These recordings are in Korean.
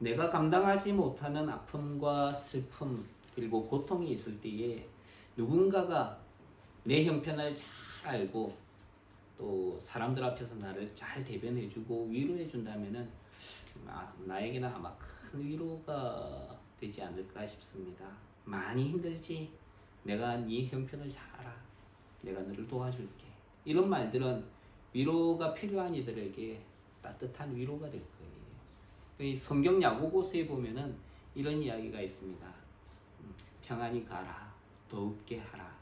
내가 감당하지 못하는 아픔과 슬픔 그리고 고통이 있을 때에 누군가가 내 형편을 잘 알고 또 사람들 앞에서 나를 잘 대변해주고 위로해준다면은 나에게는 아마 큰 위로가 되지 않을까 싶습니다. 많이 힘들지? 내가 네 형편을 잘 알아. 내가 너를 도와줄게. 이런 말들은 위로가 필요한 이들에게 따뜻한 위로가 될 거예요. 성경 야고보서에 보면은 이런 이야기가 있습니다. 평안히 가라. 더욱게 하라.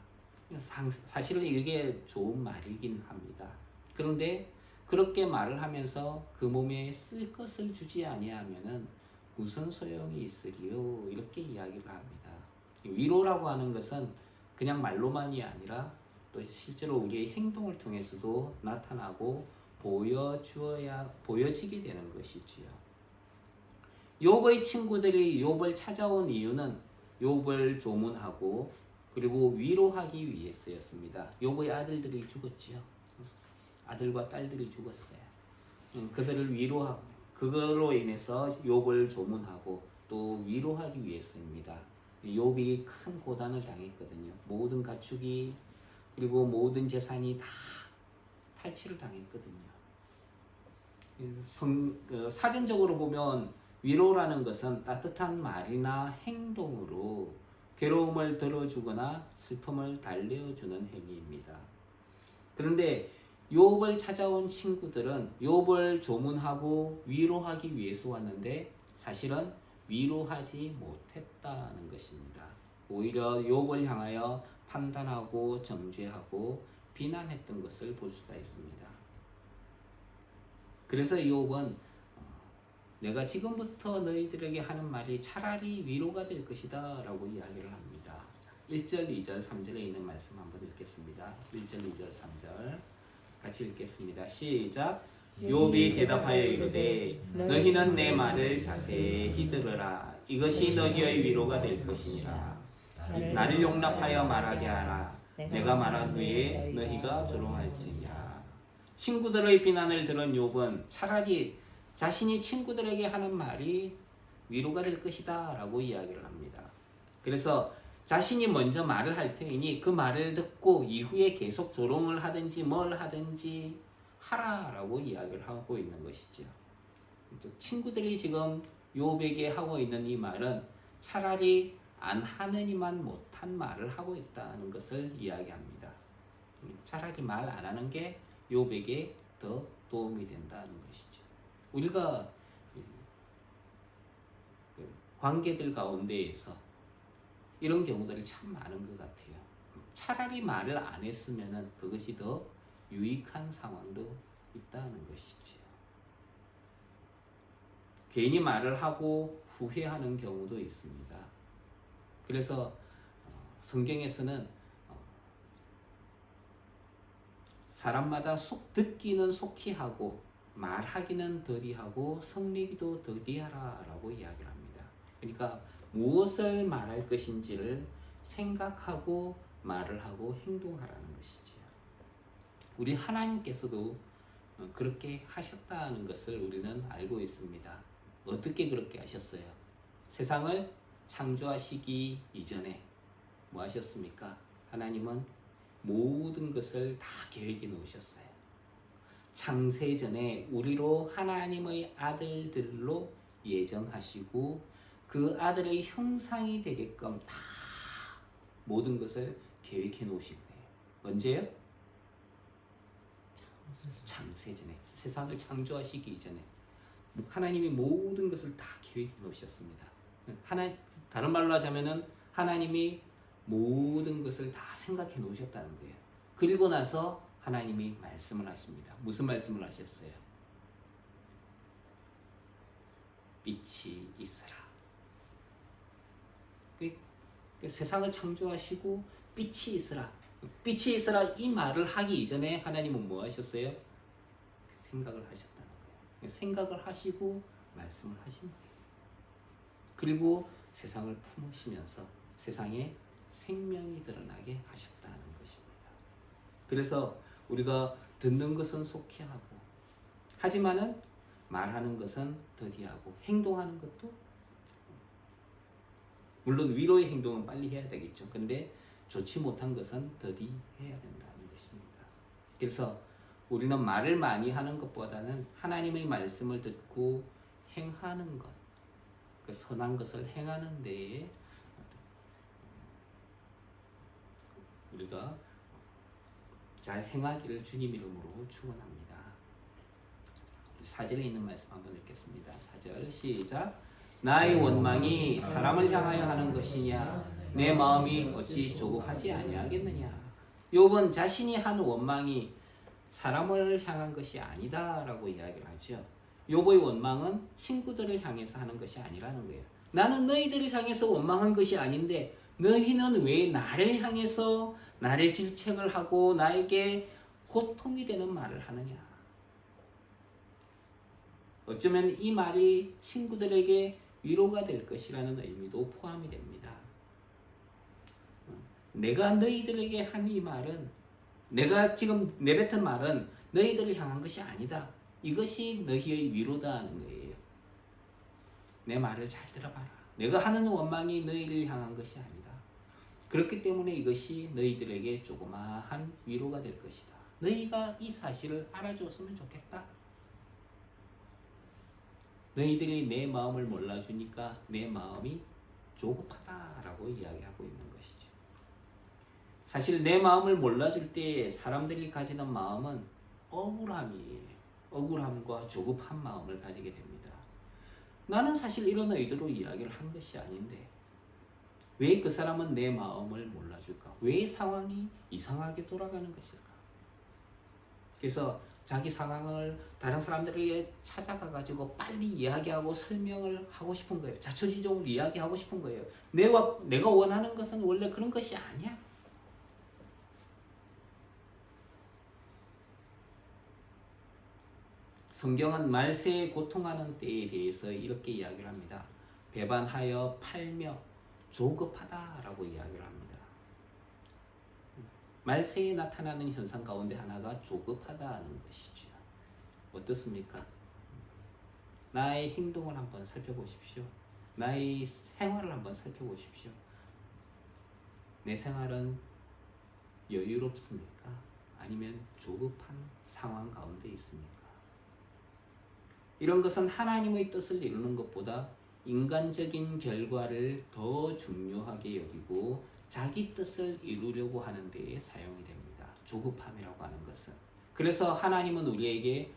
사실은 이게 좋은 말이긴 합니다. 그런데 그렇게 말을 하면서 그 몸에 쓸 것을 주지 아니하면은 무슨 소용이 있으리요? 이렇게 이야기를 합니다. 위로라고 하는 것은 그냥 말로만이 아니라 또 실제로 우리의 행동을 통해서도 나타나고 보여지게 되는 것이지요. 욥의 친구들이 욥을 찾아온 이유는 욥을 조문하고 그리고 위로하기 위해서였습니다. 욥의 아들들이 죽었지요. 아들과 딸들이 죽었어요. 그들을 위로하고 그걸로 인해서 욥을 조문하고 또 위로하기 위해서입니다. 욥이 큰 고난을 당했거든요. 모든 가축이 그리고 모든 재산이 다 탈취를 당했거든요. 사전적으로 보면 위로라는 것은 따뜻한 말이나 행동으로 괴로움을 덜어주거나 슬픔을 달래어주는 행위입니다. 그런데 욥을 찾아온 친구들은 욥을 조문하고 위로하기 위해서 왔는데 사실은 위로하지 못했다는 것입니다. 오히려 욥을 향하여 판단하고 정죄하고 비난했던 것을 볼 수가 있습니다. 그래서 욥은 내가 지금부터 너희들에게 하는 말이 차라리 위로가 될 것이다 라고 이야기를 합니다. 1절, 2절, 3절에 있는 말씀 한번 읽겠습니다. 1절, 2절, 3절 같이 읽겠습니다. 시작. 욥이 대답하여 이르되 너희는 내 말을 자세히 들으라. 이것이 너희의 위로가 될 것이니라. 나를 용납하여 말하게 하라. 내가 말한 후에 너희가 조롱할지니라. 친구들의 비난을 들은 욥은 차라리 자신이 친구들에게 하는 말이 위로가 될 것이다 라고 이야기를 합니다. 그래서 자신이 먼저 말을 할 테니 그 말을 듣고 이후에 계속 조롱을 하든지 뭘 하든지 하라라고 이야기를 하고 있는 것이죠. 친구들이 지금 욥에게 하고 있는 이 말은 차라리 안 하느니만 못한 말을 하고 있다는 것을 이야기합니다. 차라리 말 안 하는 게 욥에게 더 도움이 된다는 것이죠. 우리가 관계들 가운데에서 이런 경우들이 참 많은 것 같아요. 차라리 말을 안 했으면 그것이 더 유익한 상황도 있다는 것이지요. 괜히 말을 하고 후회하는 경우도 있습니다. 그래서 성경에서는 사람마다 듣기는 속히 하고 말하기는 더디하고 성리기도 더디하라 라고 이야기를 합니다. 그러니까 무엇을 말할 것인지를 생각하고 말을 하고 행동하라는 것이지요. 우리 하나님께서도 그렇게 하셨다는 것을 우리는 알고 있습니다. 어떻게 그렇게 하셨어요? 세상을 창조하시기 이전에 뭐 하셨습니까? 하나님은 모든 것을 다 계획해 놓으셨어요. 창세전에 우리로 하나님의 아들들로 예정하시고 그 아들의 형상이 되게끔 다 모든 것을 계획해 놓으신 거예요. 언제요? 창세전에 세상을 창조하시기 이전에 하나님이 모든 것을 다 계획해 놓으셨습니다. 다른 말로 하자면은 하나님이 모든 것을 다 생각해 놓으셨다는 거예요. 그리고 나서 하나님이 말씀을 하십니다. 무슨 말씀을 하셨어요? 빛이 있으라. 세상을 창조하시고 빛이 있으라. 빛이 있으라 이 말을 하기 이전에 하나님은 뭐 하셨어요? 생각을 하셨다는 거예요. 생각을 하시고 말씀을 하신 거예요. 그리고 세상을 품으시면서 세상에 생명이 드러나게 하셨다는 것입니다. 그래서 우리가 듣는 것은 속히 하고 하지만은 말하는 것은 더디하고 행동하는 것도, 물론 위로의 행동은 빨리 해야 되겠죠. 근데 좋지 못한 것은 더디해야 된다는 것입니다. 그래서 우리는 말을 많이 하는 것보다는 하나님의 말씀을 듣고 행하는 것, 그 선한 것을 행하는 데에 우리가 잘 행하기를 주님 이름으로 축원합니다. 4절에 있는 말씀 한번 읽겠습니다. 4절 시작. 나의 원망이 사람을 향하여 하는 것이냐, 내 마음이 어찌 조급하지 아니하겠느냐. 욥은 자신이 한 원망이 사람을 향한 것이 아니다라고 이야기를 하죠. 욥의 원망은 친구들을 향해서 하는 것이 아니라는 거예요. 나는 너희들을 향해서 원망한 것이 아닌데 너희는 왜 나를 향해서 나를 질책을 하고 나에게 고통이 되는 말을 하느냐. 어쩌면 이 말이 친구들에게 위로가 될 것이라는 의미도 포함이 됩니다. 내가 너희들에게 한 이 말은, 내가 지금 내뱉은 말은 너희들을 향한 것이 아니다. 이것이 너희의 위로다 하는 거예요. 내 말을 잘 들어봐라. 내가 하는 원망이 너희를 향한 것이 아니다. 그렇기 때문에 이것이 너희들에게 조그마한 위로가 될 것이다. 너희가 이 사실을 알아줬으면 좋겠다. 너희들이 내 마음을 몰라주니까 내 마음이 조급하다라고 이야기하고 있는 것이죠. 사실 내 마음을 몰라줄 때 사람들이 가지는 마음은 억울함이에요. 억울함과 조급한 마음을 가지게 됩니다. 나는 사실 이런 의도로 이야기를 한 것이 아닌데 왜 그 사람은 내 마음을 몰라줄까? 왜 상황이 이상하게 돌아가는 것일까? 그래서 자기 상황을 다른 사람들에게 찾아가가지고 빨리 이야기하고 설명을 하고 싶은 거예요. 자초지종을 이야기하고 싶은 거예요. 내가 원하는 것은 원래 그런 것이 아니야. 성경은 말세에 고통하는 때에 대해서 이렇게 이야기를 합니다. 배반하여 팔며 조급하다라고 이야기를 합니다. 말세에 나타나는 현상 가운데 하나가 조급하다는 것이죠. 어떻습니까? 나의 행동을 한번 살펴보십시오. 나의 생활을 한번 살펴보십시오. 내 생활은 여유롭습니까? 아니면 조급한 상황 가운데 있습니까? 이런 것은 하나님의 뜻을 이루는 것보다 인간적인 결과를 더 중요하게 여기고 자기 뜻을 이루려고 하는 데에 사용이 됩니다. 조급함이라고 하는 것은. 그래서 하나님은 우리에게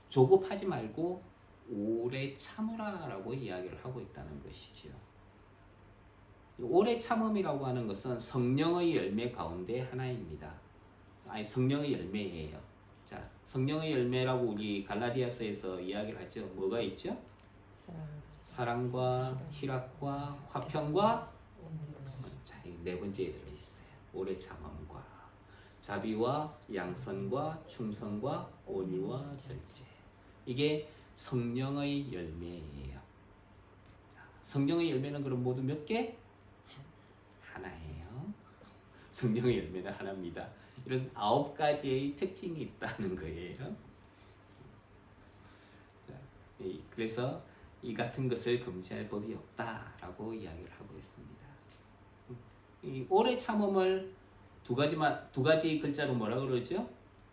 조급하지 말고 오래 참으라 라고 이야기를 하고 있다는 것이죠. 오래 참음이라고 하는 것은 성령의 열매 가운데 하나입니다. 아니, 성령의 열매예요. 자, 성령의 열매라고 우리 갈라디아서에서 이야기를 하죠. 뭐가 있죠? 사랑과 희락과 화평과, 자, 네 번째에 들어있어요. 오래 참음과 자비와 양선과 충성과 온유와 절제. 이게 성령의 열매예요. 자, 성령의 열매는 그럼 모두 몇 개? 하나예요. 성령의 열매는 하나입니다. 이런 9가지의 특징이 있다는 거예요. 자, 그래서 이 같은 것을 금지할 법이 없다라고 이야기를 하고 있습니다. 이 오래 참음을 두 가지 글자로 뭐라 그러죠?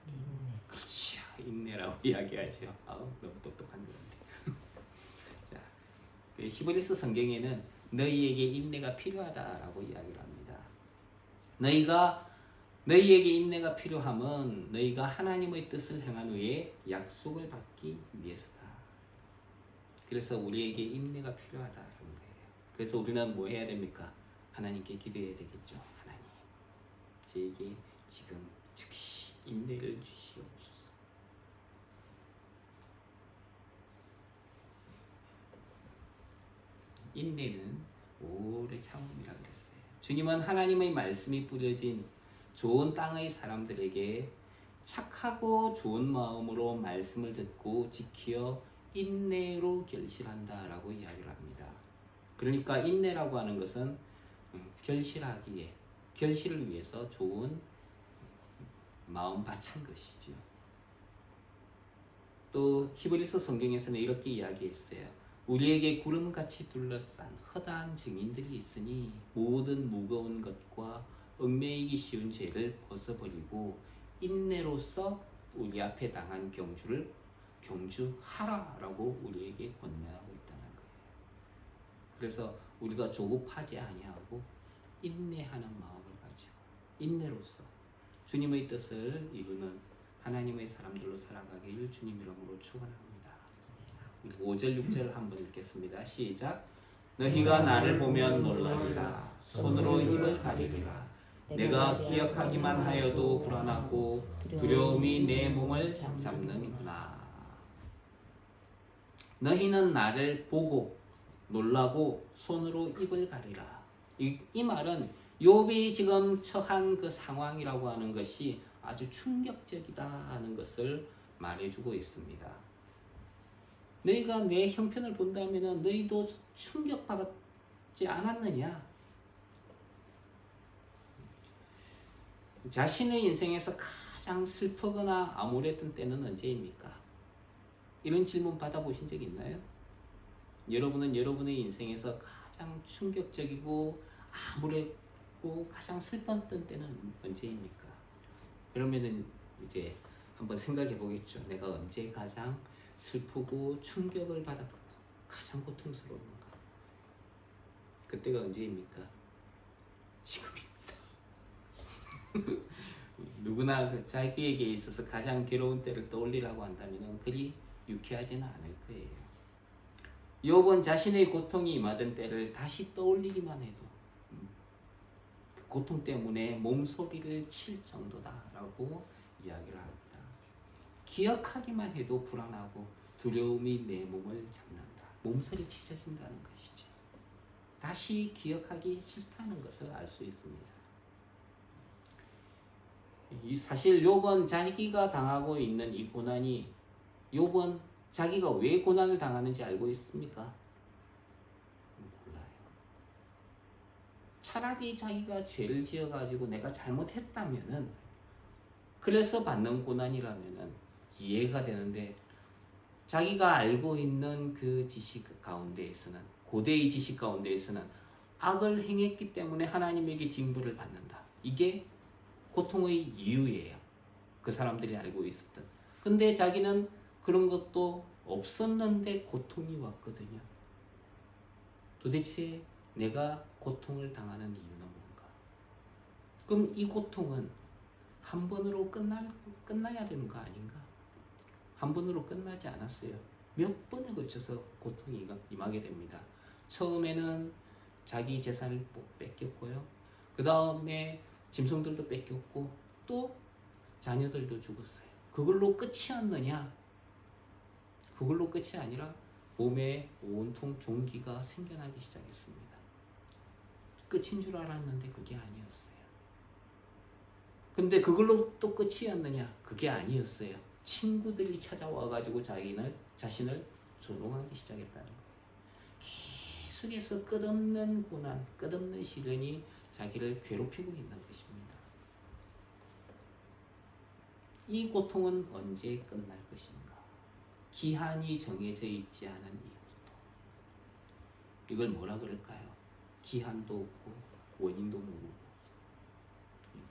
인내. 그렇죠. 인내라고 이야기하죠. 너무 똑똑한 것 같아요. 자, 히브리서 성경에는 너희에게 인내가 필요하다라고 이야기를 합니다. 너희에게 인내가 필요함은 너희가 하나님의 뜻을 행한 후에 약속을 받기 위해서다. 그래서 우리에게 인내가 필요하다는 거예요. 그래서 우리는 뭐 해야 됩니까? 하나님께 기도해야 되겠죠. 하나님, 저에게 지금 즉시 인내를 주시옵소서. 인내는 오래 참음이라 그랬어요. 주님은 하나님의 말씀이 뿌려진 좋은 땅의 사람들에게 착하고 좋은 마음으로 말씀을 듣고 지켜 인내로 결실한다라고 이야기를 합니다. 그러니까 인내라고 하는 것은 결실을 위해서 좋은 마음 바친 것이죠. 또 히브리서 성경에서는 이렇게 이야기했어요. 우리에게 구름같이 둘러싼 허다한 증인들이 있으니 모든 무거운 것과 얽매이기 쉬운 죄를 벗어버리고 인내로서 우리 앞에 당한 경주하라라고 우리에게 권면하고 있다는 거예요. 그래서 우리가 조급하지 아니하고 인내하는 마음을 가지고 인내로서 주님의 뜻을 이루는 하나님의 사람들로 살아가길 주님 이름으로 축원합니다. 5절 6절 한번 읽겠습니다. 시작. 너희가 나를 보면 놀라리라. 손으로 입을 가리리라. 내가 기억하기만 하여도 불안하고 두려움이 내 몸을 잡는구나. 너희는 나를 보고 놀라고 손으로 입을 가리라. 이 말은 욥이 지금 처한 그 상황이라고 하는 것이 아주 충격적이다 하는 것을 말해주고 있습니다. 너희가 내 형편을 본다면 너희도 충격받지 않았느냐? 자신의 인생에서 가장 슬프거나 암울했던 때는 언제입니까? 이런 질문 받아보신 적 있나요? 여러분은 여러분의 인생에서 가장 충격적이고 암울했고 가장 슬펐던 때는 언제입니까? 그러면은 이제 한번 생각해 보겠죠. 내가 언제 가장 슬프고 충격을 받았고 가장 고통스러운가? 그때가 언제입니까? 지금입니다. 누구나 자기에게 있어서 가장 괴로운 때를 떠올리라고 한다면 그리 유쾌하지는 않을 거예요. 욥은 자신의 고통이 임하던 때를 다시 떠올리기만 해도 그 고통 때문에 몸소리를 칠 정도다라고 이야기를 합니다. 기억하기만 해도 불안하고 두려움이 내 몸을 잡는다. 몸소리 찢어진다는 것이죠. 다시 기억하기 싫다는 것을 알 수 있습니다. 사실 욥은 자기가 당하고 있는 이 고난이 욥은 자기가 왜 고난을 당하는지 알고 있습니까? 몰라요. 차라리 자기가 죄를 지어가지고 내가 잘못했다면은 그래서 받는 고난이라면은 이해가 되는데 자기가 알고 있는 그 지식 가운데에서는 고대의 지식 가운데에서는 악을 행했기 때문에 하나님에게 징벌을 받는다. 이게 고통의 이유예요. 그 사람들이 알고 있었던. 근데 자기는 그런 것도 없었는데 고통이 왔거든요. 도대체 내가 고통을 당하는 이유는 뭔가? 그럼 이 고통은 한 번으로 끝나야 되는 거 아닌가? 한 번으로 끝나지 않았어요. 몇 번에 걸쳐서 고통이 임하게 됩니다. 처음에는 자기 재산을 뺏겼고요. 그 다음에 짐승들도 뺏겼고 또 자녀들도 죽었어요. 그걸로 끝이었느냐? 그걸로 끝이 아니라 몸에 온통 종기가 생겨나기 시작했습니다. 끝인 줄 알았는데 그게 아니었어요. 근데 그걸로 또 끝이었느냐? 그게 아니었어요. 친구들이 찾아와가지고 자신을 조롱하기 시작했다는 거예요. 계속해서 끝없는 고난, 끝없는 시련이 자기를 괴롭히고 있는 것입니다. 이 고통은 언제 끝날 것인가? 기한이 정해져 있지 않은 이 고통. 이걸 뭐라 그럴까요? 기한도 없고 원인도 모르고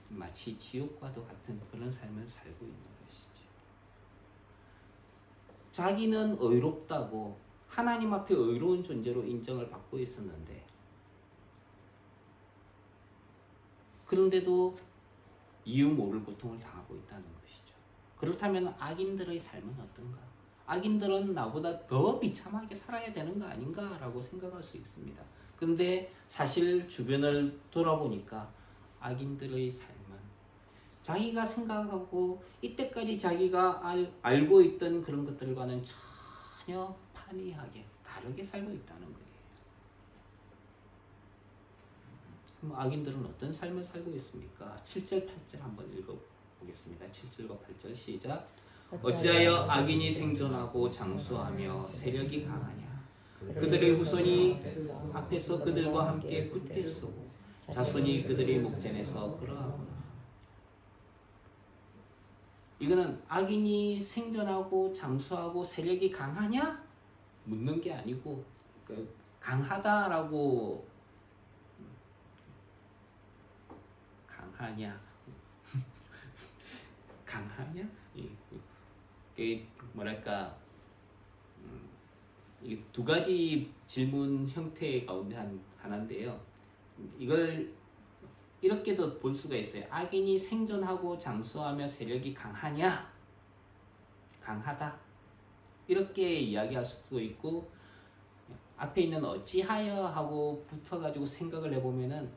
마치 지옥과도 같은 그런 삶을 살고 있는 것이죠. 자기는 의롭다고 하나님 앞에 의로운 존재로 인정을 받고 있었는데 그런데도 이유 모를 고통을 당하고 있다는 것이죠. 그렇다면 악인들의 삶은 어떤가? 악인들은 나보다 더 비참하게 살아야 되는 거 아닌가? 라고 생각할 수 있습니다. 그런데 사실 주변을 돌아보니까 악인들의 삶은 자기가 생각하고 이때까지 자기가 알고 있던 그런 것들과는 전혀 판이하게 다르게 살고 있다는 거예요. 그럼 악인들은 어떤 삶을 살고 있습니까? 7절 8절 한번 읽어보겠습니다. 7절과 8절 시작. 어찌하여 악인이 생존하고 장수하며 세력이 강하냐? 그들의 후손이 앞에서 그들과 함께 굳게 서고 자손이 그들의 목전에서 그러하구나. 이거는 악인이 생존하고 장수하고 세력이 강하냐? 묻는 게 아니고 강하다라고 강하냐? 강하냐? 이게 뭐랄까 이 두 가지 질문 형태 가운데 하나인데요. 이걸 이렇게도 볼 수가 있어요. 악인이 생존하고 장수하며 세력이 강하냐? 강하다. 이렇게 이야기할 수도 있고 앞에 있는 어찌하여 하고 붙어가지고 생각을 해보면은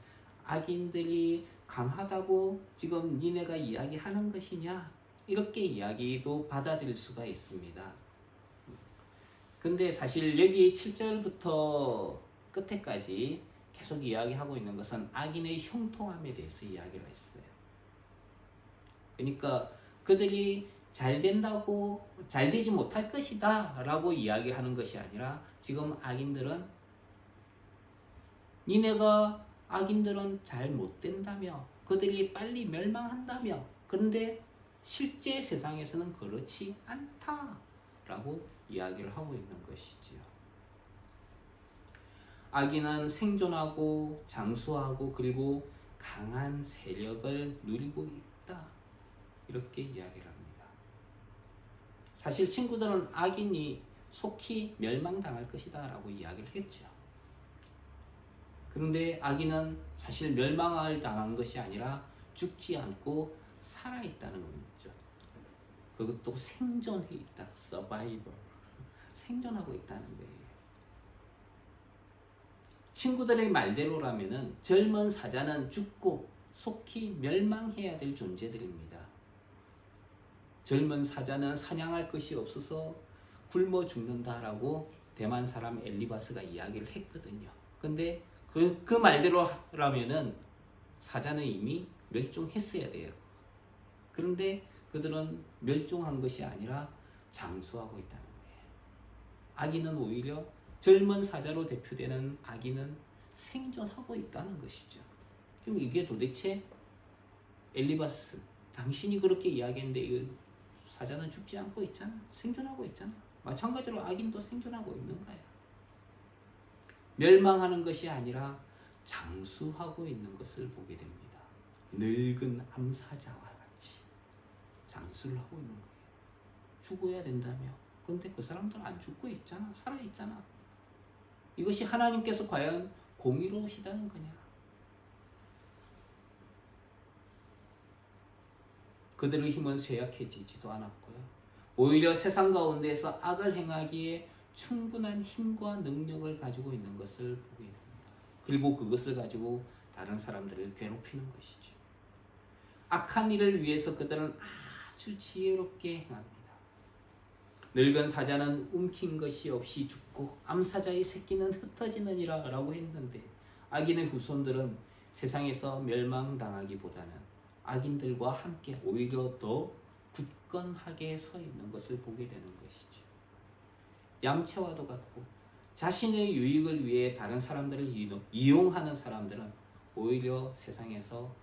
악인들이 강하다고 지금 니네가 이야기하는 것이냐? 이렇게 이야기도 받아들일 수가 있습니다. 근데 사실 여기 7절부터 끝에까지 계속 이야기하고 있는 것은 악인의 형통함에 대해서 이야기를 했어요. 그러니까 그들이 잘 된다고 잘 되지 못할 것이다 라고 이야기하는 것이 아니라 지금 악인들은 잘 못 된다며 그들이 빨리 멸망한다며 그런데 실제 세상에서는 그렇지 않다라고 이야기를 하고 있는 것이지요. 악인은 생존하고 장수하고 그리고 강한 세력을 누리고 있다. 이렇게 이야기를 합니다. 사실 친구들은 악인이 속히 멸망당할 것이다 라고 이야기를 했죠. 그런데 악인은 사실 멸망을 당한 것이 아니라 죽지 않고 살아있다는 거죠. 그것도 생존해 있다. 서바이벌. 생존하고 있다는 거예요. 친구들의 말대로라면은 젊은 사자는 죽고 속히 멸망해야 될 존재들입니다. 젊은 사자는 사냥할 것이 없어서 굶어 죽는다라고 대만 사람 엘리바스가 이야기를 했거든요. 근데 그 말대로라면은 사자는 이미 멸종했어야 돼요. 그런데 그들은 멸종한 것이 아니라 장수하고 있다는 거예요. 악인은 오히려 젊은 사자로 대표되는 악인은 생존하고 있다는 것이죠. 그럼 이게 도대체 엘리바스, 당신이 그렇게 이야기했는데 사자는 죽지 않고 있잖아. 생존하고 있잖아. 마찬가지로 악인도 생존하고 있는 거야. 멸망하는 것이 아니라 장수하고 있는 것을 보게 됩니다. 늙은 암사자와 같이 장수를 하고 있는 거예요. 죽어야 된다며. 그런데 그 사람들은 안 죽고 있잖아. 살아있잖아. 이것이 하나님께서 과연 공의로우시다는 거냐? 그들의 힘은 쇠약해지지도 않았고요. 오히려 세상 가운데서 악을 행하기에 충분한 힘과 능력을 가지고 있는 것을 보게 됩니다. 그리고 그것을 가지고 다른 사람들을 괴롭히는 것이죠. 악한 일을 위해서 그들은 아주 지혜롭게 행합니다. 늙은 사자는 움킨 것이 없이 죽고 암사자의 새끼는 흩어지느니라 라고 했는데 악인의 후손들은 세상에서 멸망당하기보다는 악인들과 함께 오히려 더 굳건하게 서 있는 것을 보게 되는 것이죠. 얌체와도 같고 자신의 유익을 위해 다른 사람들을 이용하는 사람들은 오히려 세상에서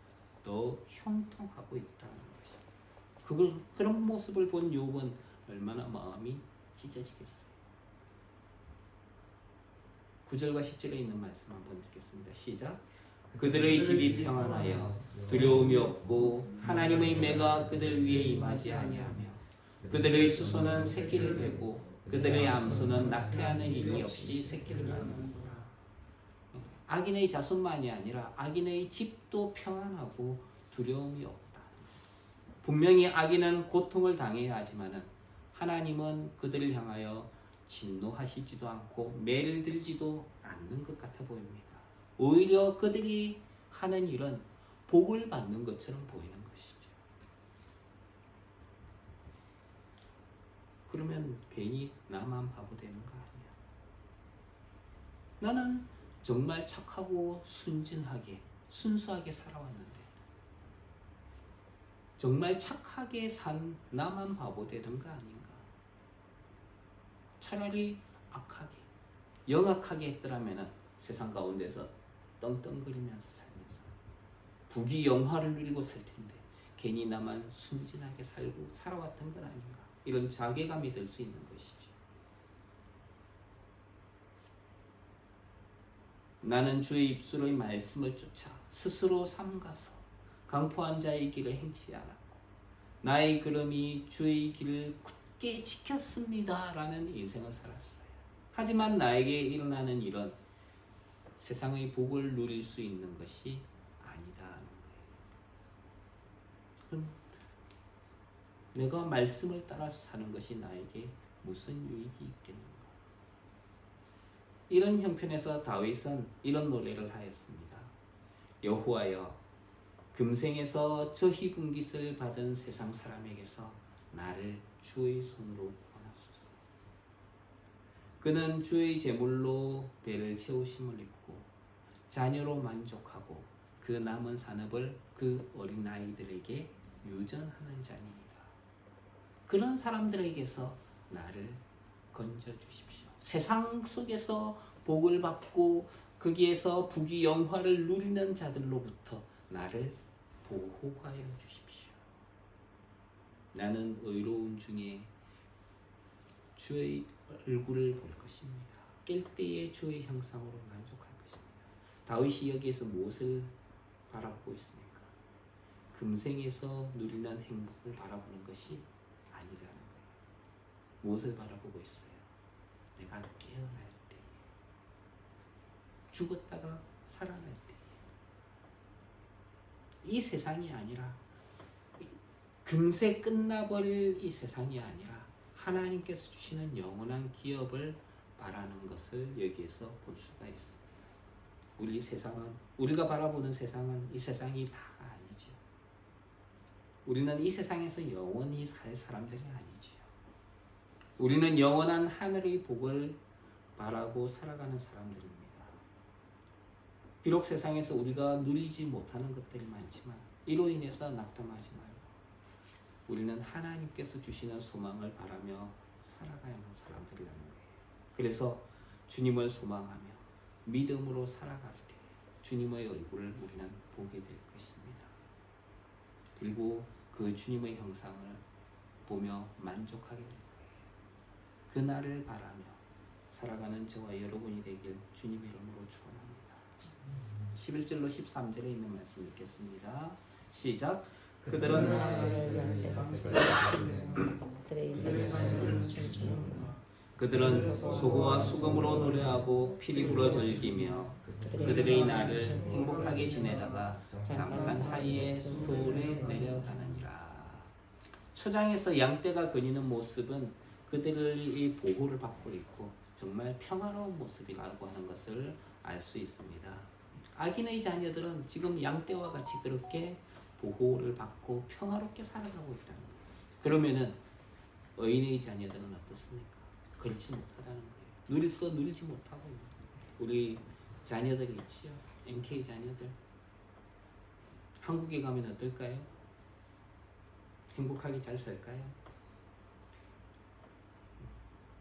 더 형통하고 있다는 것입니다. 그런 모습을 본 욥은 얼마나 마음이 찢어지겠어요. 9절과 10절에 있는 말씀 한번 읽겠습니다. 시작. 그들의 집이 평안하여 두려움이 없고 하나님의 매가 그들 위에 임하지 아니하며 그들의 수소는 새끼를 베고 그들의 암소는 낙태하는 일이 없이 새끼를 낳는구나. 악인의 자손만이 아니라 악인의 집도 평안하고 두려움이 없다. 분명히 악인은 고통을 당해야 하지만은 하나님은 그들을 향하여 진노하시지도 않고 매를 들지도 않는 것 같아 보입니다. 오히려 그들이 하는 일은 복을 받는 것처럼 보이는 것이죠. 그러면 괜히 나만 바보 되는 거 아니야? 나는 정말 착하고 순진하게 순수하게 살아왔는데 정말 착하게 산 나만 바보 되는 거 아닌가? 차라리 악하게 영악하게 했더라면 세상 가운데서 떵떵거리면서 살면서 부귀영화를 누리고 살 텐데 괜히 나만 순진하게 살아왔던 건 아닌가, 이런 자괴감이 들 수 있는 것이죠. 나는 주의 입술의 말씀을 쫓아 스스로 삼가서 강포한 자의 길을 행치 않았고 나의 걸음이 주의 길을 굳게 지켰습니다 라는 인생을 살았어요. 하지만 나에게 일어나는 일은 세상의 복을 누릴 수 있는 것이 아니다 하는 거예요. 그럼 내가 말씀을 따라서 사는 것이 나에게 무슨 유익이 있겠는가? 이런 형편에서 다윗은 이런 노래를 하였습니다. 여호와여, 금생에서 저희 분깃을 받은 세상 사람에게서 나를 주의 손으로 구원하소서. 그는 주의 제물로 배를 채우심을 입고 자녀로 만족하고 그 남은 산업을 그 어린아이들에게 유전하는 자니이다. 그런 사람들에게서 나를 건져주십시오. 세상 속에서 복을 받고 거기에서 부귀 영화를 누리는 자들로부터 나를 보호하여 주십시오. 나는 의로운 중에 주의 얼굴을 볼 것입니다. 깰 때에 주의 형상으로 만족할 것입니다. 다윗이 여기에서 무엇을 바라보고 있습니까? 금생에서 누리는 행복을 바라보는 것이 아니라는 거예요. 무엇을 바라보고 있어요? 내가 깨어날 때, 죽었다가 살아날 때, 이 세상이 아니라 금세 끝나버릴 이 세상이 아니라 하나님께서 주시는 영원한 기업을 바라는 것을 여기에서 볼 수가 있습니다. 우리 세상은, 우리가 바라보는 세상은 이 세상이 다가 아니죠. 우리는 이 세상에서 영원히 살 사람들이 아니죠. 우리는 영원한 하늘의 복을 바라고 살아가는 사람들입니다. 비록 세상에서 우리가 누리지 못하는 것들이 많지만 이로 인해서 낙담하지 말고 우리는 하나님께서 주시는 소망을 바라며 살아가야 하는 사람들이라는 거예요. 그래서 주님을 소망하며 믿음으로 살아갈 때 주님의 얼굴을 우리는 보게 될 것입니다. 그리고 그 주님의 형상을 보며 만족하게 될 거예요. 그날을 바라며 살아가는 저와 여러분이 되길 주님 이름으로 축원합니다. 11절로 13절에 있는 말씀 읽겠습니다. 시작. 그들은 소고와 수금으로 노래하고 피리 불어 즐기며 그들의 날을 행복하게 지내다가 잠깐 사이에 소홀히 내려가느니라. 초장에서 양떼가 거니는 모습은 그들의 보호를 받고 있고 정말 평화로운 모습이라고 하는 것을 알 수 있습니다. 악인의 자녀들은 지금 양떼와 같이 그렇게 보호를 받고 평화롭게 살아가고 있다는 거예요. 그러면은 의인의 자녀들은 어떻습니까? 그렇지 못하다는 거예요. 누리지 못하고 있는 거예요. 우리 자녀들이 있죠. MK 자녀들. 한국에 가면 어떨까요? 행복하게 잘 살까요?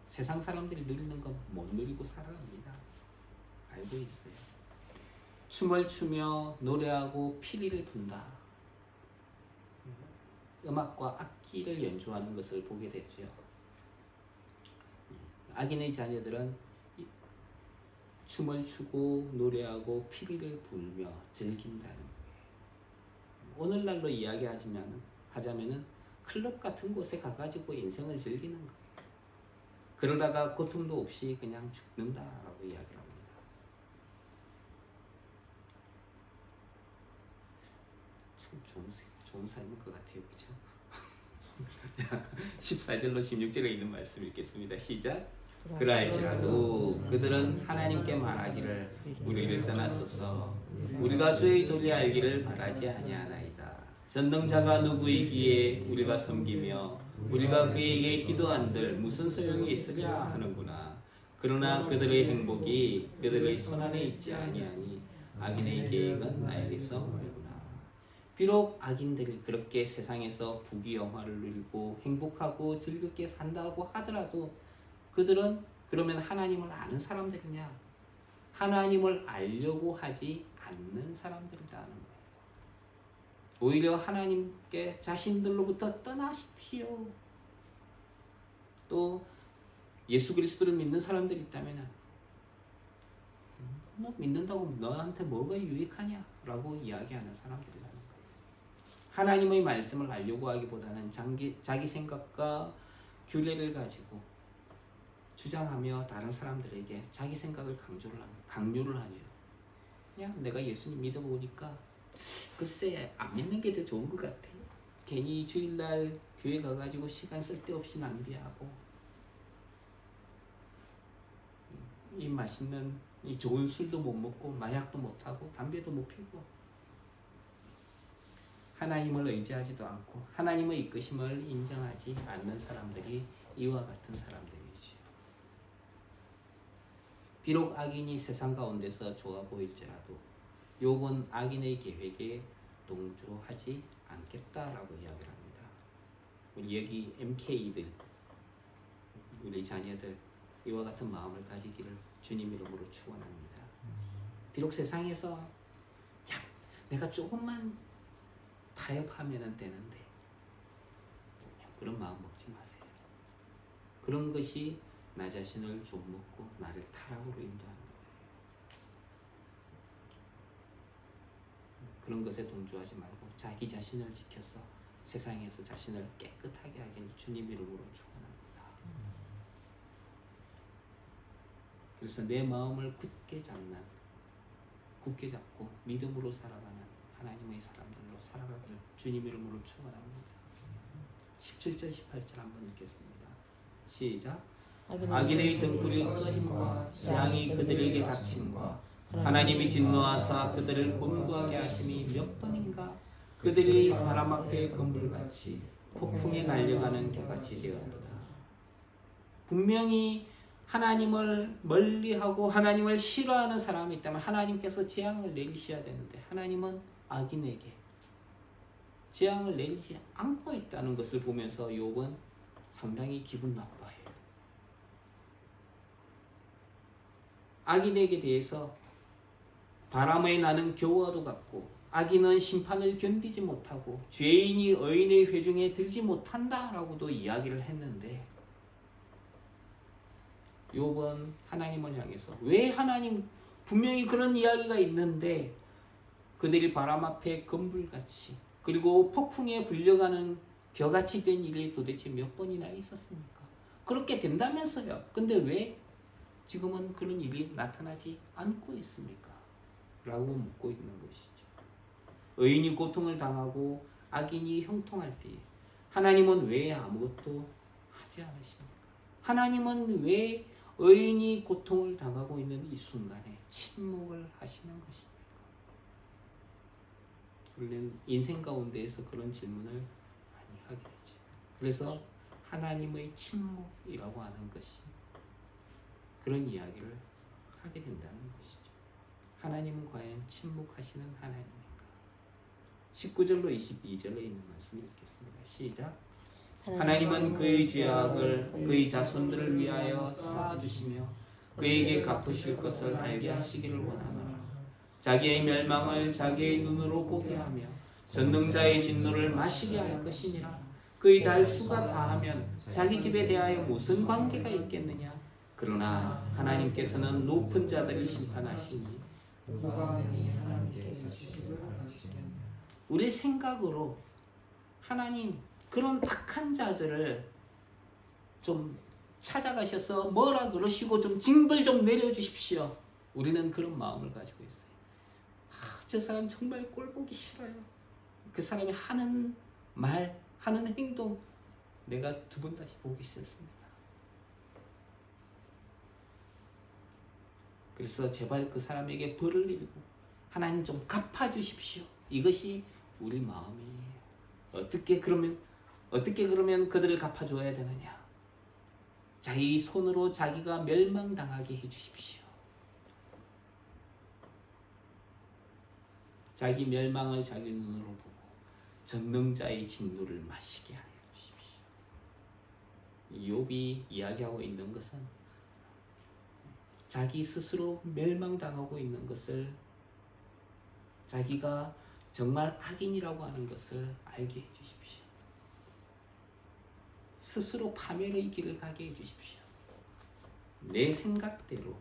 세상 사람들이 누리는 건 못 누리고 살아갑니다. 알고 있어요. 춤을 추며 노래하고 피리를 분다. 음악과 악기를 연주하는 것을 보게 됐죠. 악인의 자녀들은 춤을 추고 노래하고 피리를 불며 즐긴다는 거예요. 오늘날로 하자면은 클럽 같은 곳에 가가지고 인생을 즐기는 거예요. 그러다가 고통도 없이 그냥 죽는다라고 이야기를 합니다. 참 좋은 삶일 것 같아요. 그죠? 자, 14절로 16절에 있는 말씀 읽겠습니다. 시작. 그랄지라도 그들은 하나님께 말하기를 우리를 떠나소서 우리가 주의 도리 알기를 바라지 아니하나이다. 전능자가 누구이기에 우리가 섬기며 우리가 그에게 기도한들 무슨 소용이 있으랴 하는구나. 그러나 그들의 행복이 그들의 손안에 있지 아니하니 악인의 계획은 나에게서 멀구나. 비록 악인들이 그렇게 세상에서 부귀 영화를 누리고 행복하고 즐겁게 산다고 하더라도 그들은 그러면 하나님을 아는 사람들이냐? 하나님을 알려고 하지 않는 사람들이라는 거예요. 오히려 하나님께 자신들로부터 떠나십시오. 또 예수 그리스도를 믿는 사람들이 있다면 너 믿는다고 너한테 뭐가 유익하냐? 라고 이야기하는 사람들이라는 거예요. 하나님의 말씀을 알려고 하기보다는 자기 생각과 규례를 가지고 주장하며 다른 사람들에게 자기 생각을 강요를 하죠. 그냥 내가 예수님 믿어보니까 글쎄 안 믿는 게 더 좋은 것 같아. 괜히 주일날 교회 가가지고 시간 쓸데없이 낭비하고 이 맛있는 이 좋은 술도 못 먹고 마약도 못 하고 담배도 못 피고 하나님을 의지하지도 않고 하나님의 이끄심을 인정하지 않는 사람들이 이와 같은 사람들이죠. 비록 악인이 세상 가운데서 좋아 보일지라도 욥은 악인의 계획에 동조하지 않겠다라고 이야기를 합니다. 우리 여기 MK들, 우리 자녀들 이와 같은 마음을 가지기를 주님 이름으로 축원합니다. 비록 세상에서 야 내가 조금만 타협하면 되는데 그런 마음 먹지 마세요. 그런 것이 나 자신을 좀먹고 나를 타락으로 인도하는 거예요. 그런 것에 동조하지 말고 자기 자신을 지켜서 세상에서 자신을 깨끗하게 하길 주님 이름으로 축원합니다. 그래서 내 마음을 굳게 잡고 믿음으로 살아가는 하나님의 사람들로 살아가길 주님 이름으로 축원합니다. 17절 18절 한번 읽겠습니다. 시작. 악인의 등불이 꺼짐과 재앙이 그들에게 닥침과 하나님이 진노하사 그들을 곤고하게 하심이 몇 번인가 그들이 바람 앞에 건불같이 폭풍에 날려가는 겨같이 되었도다. 분명히 하나님을 멀리하고 하나님을 싫어하는 사람이 있다면 하나님께서 재앙을 내리셔야 되는데 하나님은 악인에게 재앙을 내리지 않고 있다는 것을 보면서 욥은 상당히 기분 나빠해요. 악인에게 대해서 바람에 나는 겨와도 같고 악인은 심판을 견디지 못하고 죄인이 의인의 회중에 들지 못한다라고도 이야기를 했는데 욥은 하나님을 향해서 왜 하나님 분명히 그런 이야기가 있는데 그들이 바람 앞에 건불같이 그리고 폭풍에 불려가는 겨같이 된 일이 도대체 몇 번이나 있었습니까? 그렇게 된다면서요. 근데 왜 지금은 그런 일이 나타나지 않고 있습니까? 라고 묻고 있는 것이죠. 의인이 고통을 당하고 악인이 형통할 때 하나님은 왜 아무것도 하지 않으십니까? 하나님은 왜 의인이 고통을 당하고 있는 이 순간에 침묵을 하시는 것입니까? 우리는 인생 가운데에서 그런 질문을 많이 하게 되죠. 그래서 하나님의 침묵이라고 하는 것이 그런 이야기를 하게 된다는 것이죠. 하나님은 과연 침묵하시는 하나님입니까? 19절로 22절에 있는 말씀을 읽겠습니다. 시작. 하나님은 그의 죄악을 그의 자손들을 위하여 쌓아주시며 그에게 갚으실 것을 알게 하시기를 원하노라. 자기의 멸망을 자기의 눈으로 보게 하며 전능자의 진노를 마시게 할 것이니라. 그의 달수가 다하면 자기 집에 대하여 무슨 관계가 있겠느냐. 그러나 하나님께서는 높은 자들을 심판하시니 우리 생각으로 하나님 그런 악한 자들을 좀 찾아가셔서 뭐라 그러시고 좀 징벌 좀 내려주십시오. 우리는 그런 마음을 가지고 있어요. 저 사람 정말 꼴보기 싫어요. 그 사람이 하는 말, 하는 행동 내가 두 번 다시 보기 싫습니다. 그래서 제발 그 사람에게 벌을 내리고 하나님 좀 갚아주십시오. 이것이 우리 마음이에요. 어떻게 그러면 그들을 갚아줘야 되느냐? 자기 손으로 자기가 멸망당하게 해주십시오. 자기 멸망을 자기 눈으로 보고 전능자의 진노를 마시게 하여 주십시오. 욥이 이야기하고 있는 것은 자기 스스로 멸망당하고 있는 것을 자기가 정말 악인이라고 하는 것을 알게 해주십시오. 스스로 파멸의 길을 가게 해주십시오. 내 생각대로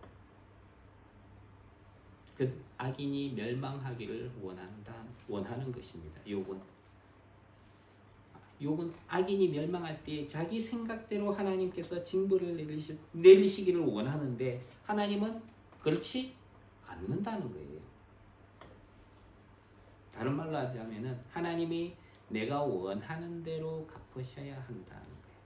그 악인이 멸망하기를 원하는 것입니다. 욥은 악인이 멸망할 때 자기 생각대로 하나님께서 징벌을 내리시기를 원하는데 하나님은 그렇지 않는다는 거예요. 다른 말로 하자면은 하나님이 내가 원하는 대로 갚으셔야 한다는 거예요.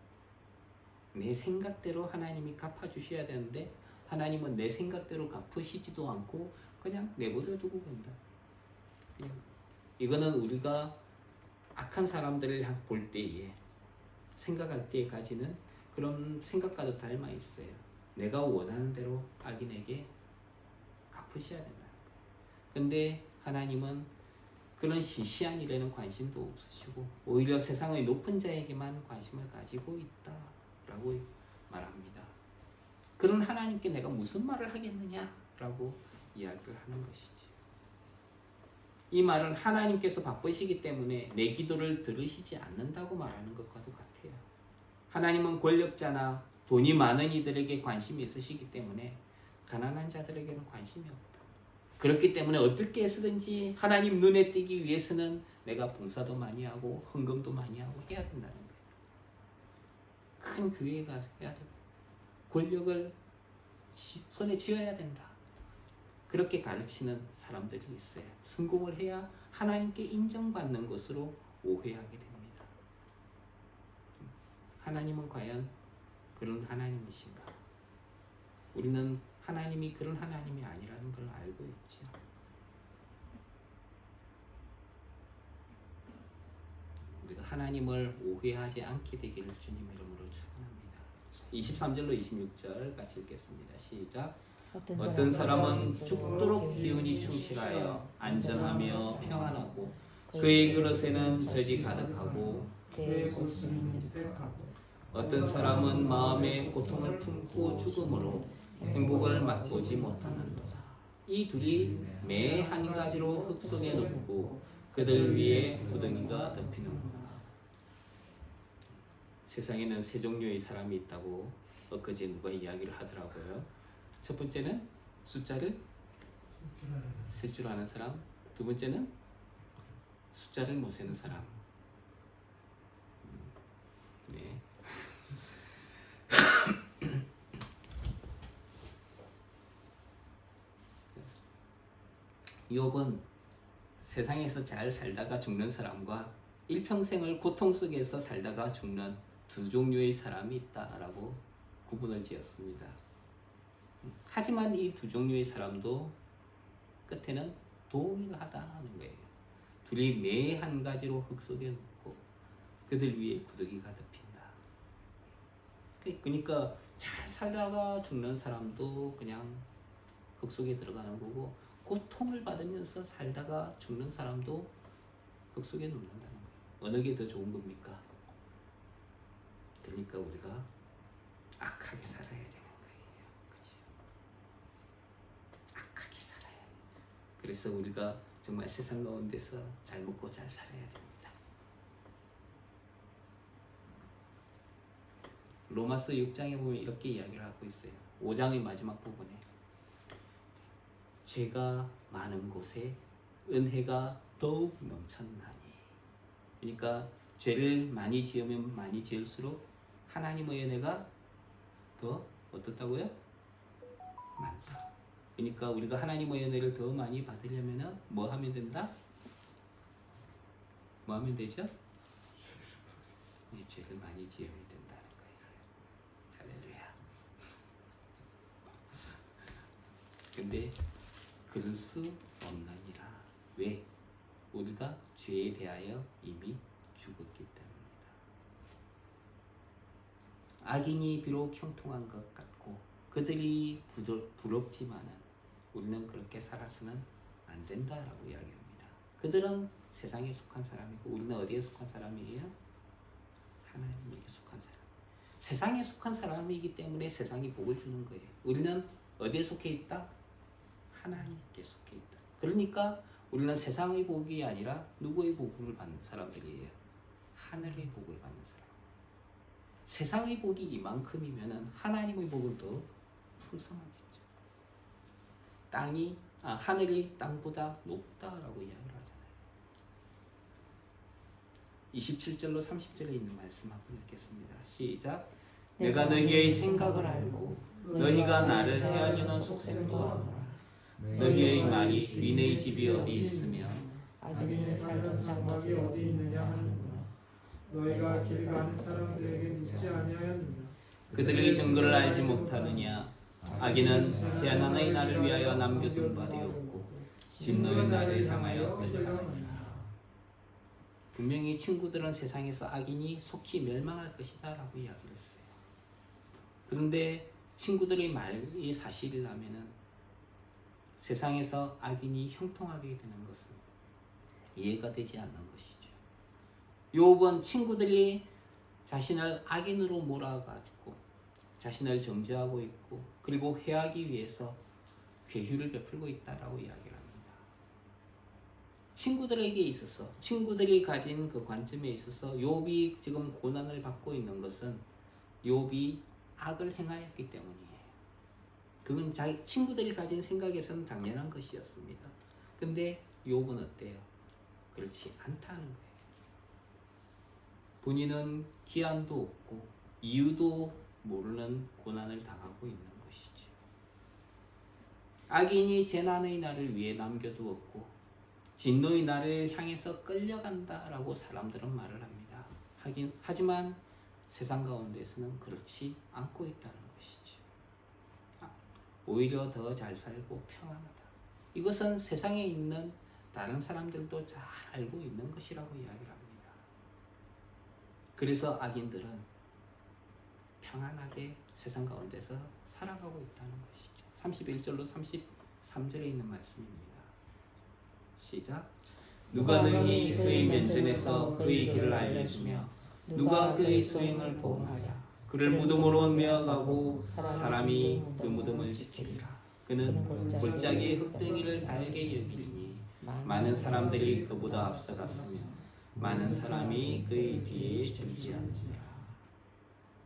내 생각대로 하나님이 갚아주셔야 되는데 하나님은 내 생각대로 갚으시지도 않고 그냥 내버려 두고 간다. 이거는 우리가 악한 사람들을 볼 때에 생각할 때에 가지는 그런 생각과도 닮아 있어요. 내가 원하는 대로 악인에게 갚으셔야 된다. 근데 하나님은 그런 시시한 일에는 관심도 없으시고 오히려 세상의 높은 자에게만 관심을 가지고 있다라고 말합니다. 그런 하나님께 내가 무슨 말을 하겠느냐라고 이야기를 하는 것이지. 이 말은 하나님께서 바쁘시기 때문에 내 기도를 들으시지 않는다고 말하는 것과도 같아요. 하나님은 권력자나 돈이 많은 이들에게 관심이 있으시기 때문에 가난한 자들에게는 관심이 없다. 그렇기 때문에 어떻게 해서든지 하나님 눈에 띄기 위해서는 내가 봉사도 많이 하고 헌금도 많이 하고 해야 된다는 거예요. 큰 교회에 가서 해야 되고 권력을 손에 쥐어야 된다. 그렇게 가르치는 사람들이 있어요. 성공을 해야 하나님께 인정받는 것으로 오해하게 됩니다. 하나님은 과연 그런 하나님이신가? 우리는 하나님이 그런 하나님이 아니라는 걸 알고 있죠. 우리가 하나님을 오해하지 않게 되기를 주님 이름으로 축원합니다. 23절로 26절 같이 읽겠습니다. 시작. 어떤 사람은 죽도록 기운이 충실하여 안전하며 평안하고 그의 그릇에는 젖이 가득하고 그의 웃음이 유득하고 어떤 사람은 마음에 고통을 품고 죽음으로 행복을 맛보지 못하는도다. 이 둘이 매 한 가지로 흙 속에 눕고 그들 위에 구덩이가 덮이는구나. 세상에는 세 종류의 사람이 있다고 엊그제 누가 이야기를 하더라고요. 첫 번째는 숫자를 셀 줄 아는 사람, 두 번째는 숫자를 못 세는 사람. 네. 욥은 세상에서 잘 살다가 죽는 사람과 일평생을 고통 속에서 살다가 죽는 두 종류의 사람이 있다라고 구분을 지었습니다. 하지만 이 두 종류의 사람도 끝에는 동일하다는 거예요. 둘이 매 한 가지로 흙 속에 눕고 그들 위에 구더기가 덮인다. 그러니까 잘 살다가 죽는 사람도 그냥 흙 속에 들어가는 거고 고통을 받으면서 살다가 죽는 사람도 흙 속에 눕는다는 거예요. 어느 게 더 좋은 겁니까? 그러니까 우리가 악하게 살아야 되는 거예요. 그렇죠? 악하게 살아야 돼요. 그래서 우리가 정말 세상 가운데서 잘 먹고 잘 살아야 됩니다. 로마서 6장에 보면 이렇게 이야기를 하고 있어요. 5장의 마지막 부분에 죄가 많은 곳에 은혜가 더욱 넘쳤나니. 그러니까 죄를 많이 지으면 많이 지을수록 하나님의 은혜가 더 어떻다고요? 많다. 그러니까 우리가 하나님의 은혜를 더 많이 받으려면 뭐 하면 된다? 뭐 하면 되죠? 죄를 많이 지어야 된다는 거예요. 할렐루야. 근데 그럴 수 없느니라. 왜? 우리가 죄에 대하여 이미 죽었기 때문입니다. 악인이 비록 형통한 것 같고 그들이 부럽지만은 우리는 그렇게 살아서는 안 된다라고 이야기합니다. 그들은 세상에 속한 사람이고 우리는 어디에 속한 사람이에요? 하나님에게 속한 사람. 세상에 속한 사람이기 때문에 세상이 복을 주는 거예요. 우리는 어디에 속해 있다? 하나님께 속해 있다. 그러니까 우리는 세상의 복이 아니라 누구의 복을 받는 사람들이에요? 하늘의 복을 받는 사람. 세상의 복이 이만큼이면은 하나님의 복은 더 풍성하겠죠. 하늘이 땅보다 높다라고 이야기를 하잖아요. 27절로 30절에 있는 말씀 한번 읽겠습니다. 시작. 내가 너희의 생각을 알고 너희가 나를 헤아리는 속셈도 아노라. 너희의 말이 위네의 집이 어디 있으며 악인이 살던 장막이 어디 있느냐 하는구나. 너희가 길 가는 사람들에게 묻지 아니하였느냐. 그들의 증거를 알지 못하느냐. 악인은 제한하의 나를 위하여 남겨둔 바 되었고 진노의 나를 향하여 끌려가느니라. 분명히 친구들은 세상에서 악인이 속히 멸망할 것이다 라고 이야기를 했어요. 그런데 친구들의 말이 사실이라면 세상에서 악인이 형통하게 되는 것은 이해가 되지 않는 것이죠. 욥은 친구들이 자신을 악인으로 몰아가지고 자신을 정죄하고 있고 그리고 해하기 위해서 괴휴를 베풀고 있다라고 이야기를 합니다. 친구들에게 있어서 친구들이 가진 그 관점에 있어서 욥이 지금 고난을 받고 있는 것은 욥이 악을 행하였기 때문이에요. 그건 자기 친구들이 가진 생각에서는 당연한 것이었습니다. 근데 욥은 어때요? 그렇지 않다는 거예요. 본인은 기한도 없고 이유도 모르는 고난을 당하고 있는 것이죠. 악인이 재난의 날을 위해 남겨두었고 진노의 날을 향해서 끌려간다라고 사람들은 말을 합니다. 하지만 세상 가운데서는 그렇지 않고 있다는 것이죠. 오히려 더 잘 살고 평안하다. 이것은 세상에 있는 다른 사람들도 잘 알고 있는 것이라고 이야기를 합니다. 그래서 악인들은 평안하게 세상 가운데서 살아가고 있다는 것이죠. 31절로 33절에 있는 말씀입니다. 시작. 누가 능히 그의 면전에서 그의 길을 알려주며 누가 그의 수행을 보응하랴. 그를 무덤으로 메어가고 사람이 그 무덤을 지키리라. 그는 골짜기의 흙덩이를 달게 여기리니 많은 사람들이 그보다 앞서갔으며 많은 사람이 그의 뒤에 줄지었느니라.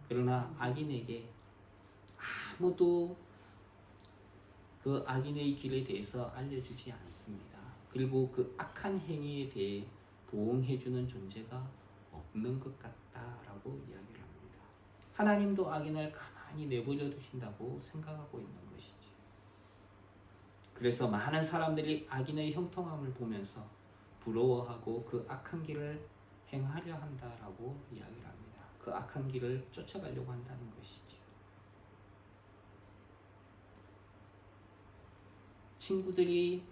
그러나 악인에게 아무도 그 악인의 길에 대해서 알려주지 않습니다. 그리고 그 악한 행위에 대해 보응해주는 존재가 없는 것 같다라고 이야기를 합니다. 하나님도 악인을 가만히 내버려 두신다고 생각하고 있는 것이죠. 그래서 많은 사람들이 악인의 형통함을 보면서 부러워하고 그 악한 길을 행하려 한다라고 이야기를 합니다. 그 악한 길을 쫓아가려고 한다는 것이죠. 친구들이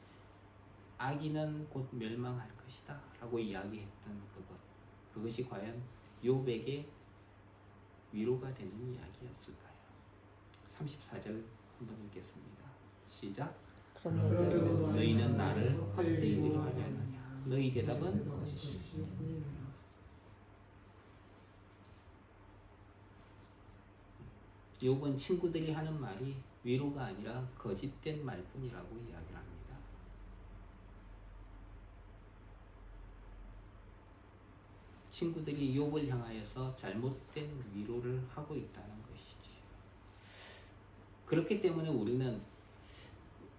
악인은 곧 멸망할 것이다 라고 이야기했던 그것이 과연 욥에게 위로가 되는 이야기였을까요? 34절 한번 읽겠습니다. 시작. 그런데도 너희는 나를 헛되이 위로하려 하느냐. 너희 대답은 거짓이니. 욥은 친구들이 하는 말이 위로가 아니라 거짓된 말뿐이라고 이야기를 합니다. 친구들이 욥을 향하여서 잘못된 위로를 하고 있다는 것이지. 그렇기 때문에 우리는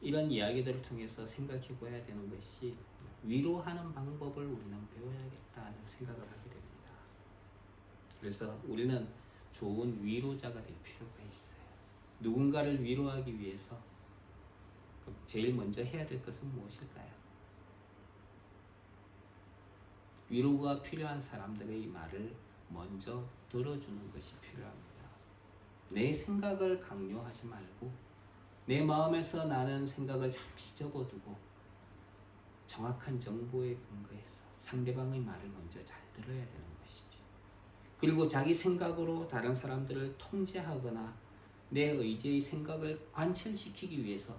이런 이야기들을 통해서 생각해 봐야 되는 것이 위로하는 방법을 우리는 배워야겠다는 생각을 하게 됩니다. 그래서 우리는 좋은 위로자가 될 필요가 있어요. 누군가를 위로하기 위해서 제일 먼저 해야 될 것은 무엇일까요? 위로가 필요한 사람들의 말을 먼저 들어주는 것이 필요합니다. 내 생각을 강요하지 말고 내 마음에서 나는 생각을 잠시 접어두고 정확한 정보에 근거해서 상대방의 말을 먼저 잘 들어야 되는 것이죠. 그리고 자기 생각으로 다른 사람들을 통제하거나 내 의지의 생각을 관철시키기 위해서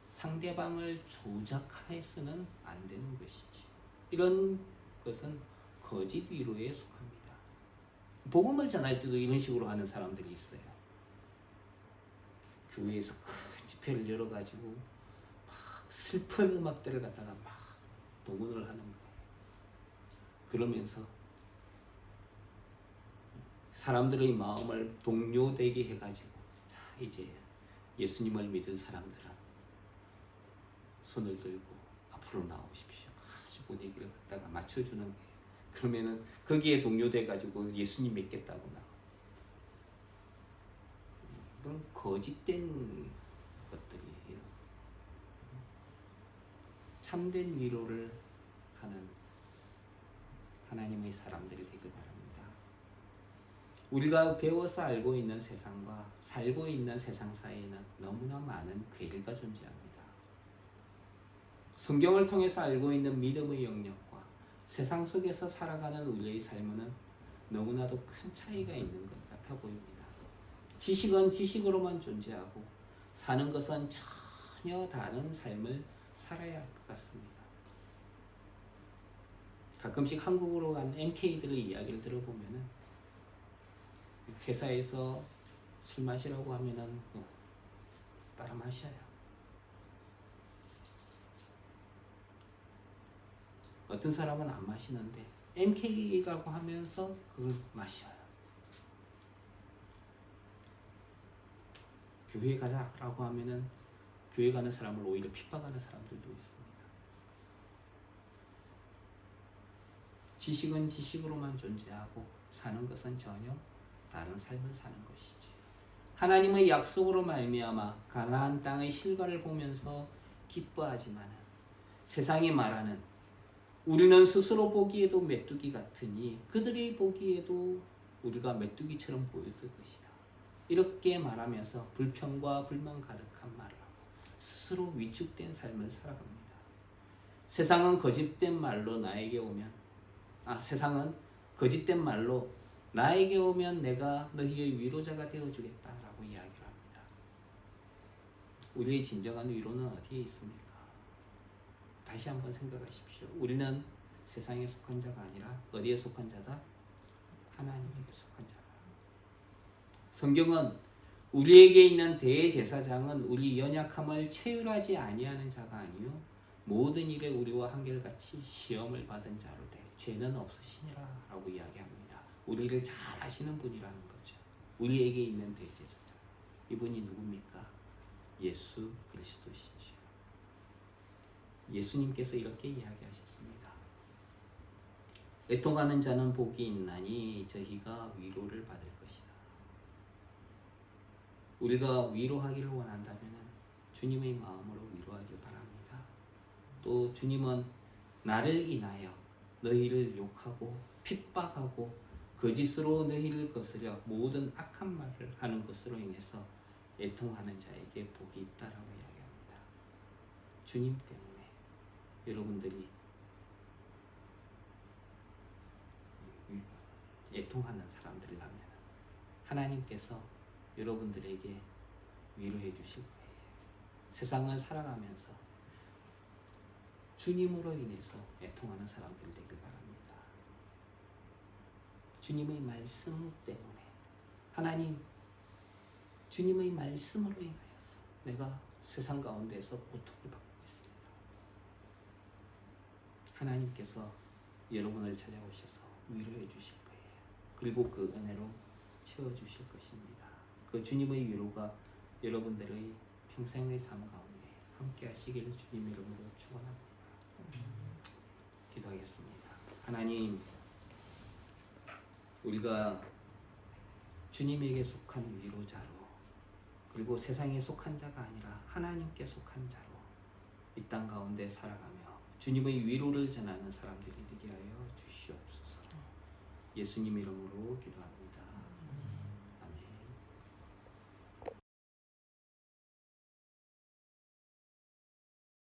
상대방을 조작해서는 안 되는 것이지. 이런 것은 거짓 위로에 속합니다. 복음을 전할 때도 이런 식으로 하는 사람들이 있어요. 교회에서 큰 집회를 열어가지고 막 슬픈 음악들을 갖다가 막 동원을 하는 거예요. 그러면서 사람들의 마음을 동요되게 해가지고, 자 이제 예수님을 믿은 사람들은 손을 들고 앞으로 나오십시오. 아주 분위기를 갖다가 맞춰주는 거예요. 그러면은 거기에 동요돼가지고 예수님 믿겠다고 나와. 그런 거짓된 것들이에요. 참된 위로를 하는 하나님의 사람들이 되길 바랍니다. 우리가 배워서 알고 있는 세상과 살고 있는 세상 사이에는 너무나 많은 괴리가 존재합니다. 성경을 통해서 알고 있는 믿음의 영역과 세상 속에서 살아가는 우리의 삶은 너무나도 큰 차이가 있는 것 같아 보입니다. 지식은 지식으로만 존재하고 사는 것은 전혀 다른 삶을 살아야 할 것 같습니다. 가끔씩 한국으로 간 MK들의 이야기를 들어보면은 회사에서 술 마시라고 하면은 따라 마셔요. 어떤 사람은 안 마시는데 MK라고 하면서 그걸 마셔요. 교회 가자라고 하면은 교회 가는 사람을 오히려 핍박하는 사람들도 있습니다. 지식은 지식으로만 존재하고 사는 것은 전혀 다른 삶을 사는 것이지. 하나님의 약속으로 말미암아 가나안 땅의 실과를 보면서 기뻐하지만 세상이 말하는 우리는 스스로 보기에도 메뚜기 같으니 그들이 보기에도 우리가 메뚜기처럼 보였을 것이다. 이렇게 말하면서 불평과 불만 가득한 말을 하고 스스로 위축된 삶을 살아갑니다. 세상은 거짓된 말로 나에게 오면 세상은 거짓된 말로 나에게 오면 내가 너희의 위로자가 되어주겠다라고 이야기를 합니다. 우리의 진정한 위로는 어디에 있습니까? 다시 한번 생각하십시오. 우리는 세상에 속한 자가 아니라 어디에 속한 자다? 하나님에게 속한 자다. 성경은 우리에게 있는 대제사장은 우리 연약함을 체휼하지 아니하는 자가 아니요 모든 일에 우리와 한결같이 시험을 받은 자로 돼 죄는 없으시니라 라고 이야기합니다. 우리를 잘 아시는 분이라는 거죠. 우리에게 있는 대제사장. 이분이 누굽니까? 예수 그리스도시죠. 예수님께서 이렇게 이야기하셨습니다. 애통하는 자는 복이 있나니 저희가 위로를 받을 것이다. 우리가 위로하기를 원한다면 주님의 마음으로 위로하길 바랍니다. 또 주님은 나를 인하여 너희를 욕하고 핍박하고 거짓으로 너희를 거스려 모든 악한 말을 하는 것으로 인해서 애통하는 자에게 복이 있다라고 이야기합니다. 주님 때문에 여러분들이 애통하는 사람들이라면 하나님께서 여러분들에게 위로해 주실 거예요. 세상을 살아가면서 주님으로 인해서 애통하는 사람들 되길 바랍니다. 주님의 말씀 때문에 하나님 주님의 말씀으로 인하여서 내가 세상 가운데서 고통을 받고 있습니다. 하나님께서 여러분을 찾아오셔서 위로해 주실 거예요. 그리고 그 은혜로 채워주실 것입니다. 그 주님의 위로가 여러분들의 평생의 삶 가운데 함께 하시기를 주님 이름으로 축원합니다. 기도하겠습니다. 하나님, 우리가 주님에게 속한 위로자로 그리고 세상에 속한 자가 아니라 하나님께 속한 자로 이 땅 가운데 살아가며 주님의 위로를 전하는 사람들이 되게 하여 주시옵소서. 예수님 이름으로 기도합니다.